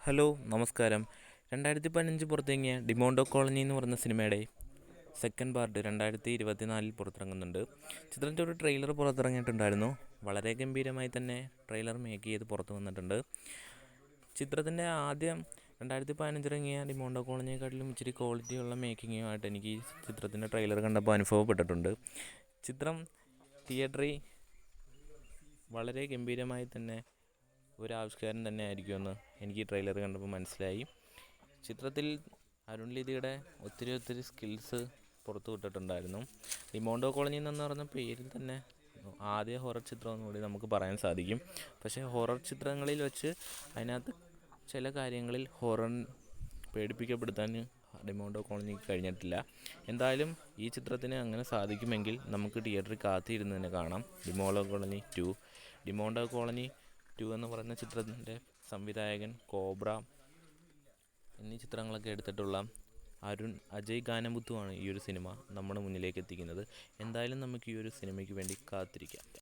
Hello നമസ്കാരം. 2015 പുറത്തിറങ്ങിയ ഡിമോണ്ടോ colony എന്ന് പറഞ്ഞ സിനിമയുടെ സെക്കൻഡ് പാർട്ട് 2024 പുറത്തിറങ്ങുന്നുണ്ട്. ചിത്രത്തിൻ്റെ ഒരു ട്രെയിലർ പുറത്തിറങ്ങിയിട്ടുണ്ടായിരുന്നു. വളരെ ഗംഭീരമായി തന്നെ ട്രെയിലർ മേക്ക് ചെയ്ത് പുറത്തു വന്നിട്ടുണ്ട്. ചിത്രത്തിൻ്റെ ആദ്യം 2015 ഇറങ്ങിയ ഡിമോണ്ടോ കോളനിയെക്കാട്ടിലും ഇച്ചിരി ക്വാളിറ്റിയുള്ള മേക്കിങ്ങുമായിട്ട് എനിക്ക് ഈ ചിത്രത്തിൻ്റെ ട്രെയിലർ കണ്ടപ്പോൾ അനുഭവപ്പെട്ടിട്ടുണ്ട്. ചിത്രം തിയേറ്ററിൽ വളരെ ഗംഭീരമായി തന്നെ ഒരു ആവിഷ്കാരം തന്നെ ആയിരിക്കുമെന്ന് എനിക്ക് ഈ ട്രെയിലർ കണ്ടപ്പോൾ മനസ്സിലായി. ചിത്രത്തിൽ അരുൺ ലിതിയുടെ ഒത്തിരി സ്കിൽസ് പുറത്തു വിട്ടിട്ടുണ്ടായിരുന്നു. ഡിമോണ്ടോ കോളനി എന്ന് പറഞ്ഞ പേരിൽ തന്നെ ആദ്യ ഹൊറർ ചിത്രമെന്ന് കൂടി നമുക്ക് പറയാൻ സാധിക്കും. പക്ഷേ ഹൊറർ ചിത്രങ്ങളിൽ വെച്ച് അതിനകത്ത് ചില കാര്യങ്ങളിൽ ഹൊറർ പേടിപ്പിക്കപ്പെടുത്താൻ ഡിമോണ്ടോ കോളനിക്ക് കഴിഞ്ഞിട്ടില്ല. എന്തായാലും ഈ ചിത്രത്തിന് അങ്ങനെ സാധിക്കുമെങ്കിൽ നമുക്ക് തിയേറ്ററിൽ കാത്തിരുന്ന് തന്നെ കാണാം. ഡിമോണ്ടോ കോളനി 2 എന്ന് പറയുന്ന ചിത്രത്തിൻ്റെ സംവിധായകൻ കോബ്ര എന്നീ ചിത്രങ്ങളൊക്കെ എടുത്തിട്ടുള്ള അജയ് ഗാനമുത്തുവാണ് ഈ ഒരു സിനിമ നമ്മുടെ മുന്നിലേക്ക് എത്തിക്കുന്നത്. എന്തായാലും നമുക്ക് ഈ ഒരു സിനിമയ്ക്ക് വേണ്ടി കാത്തിരിക്കാം.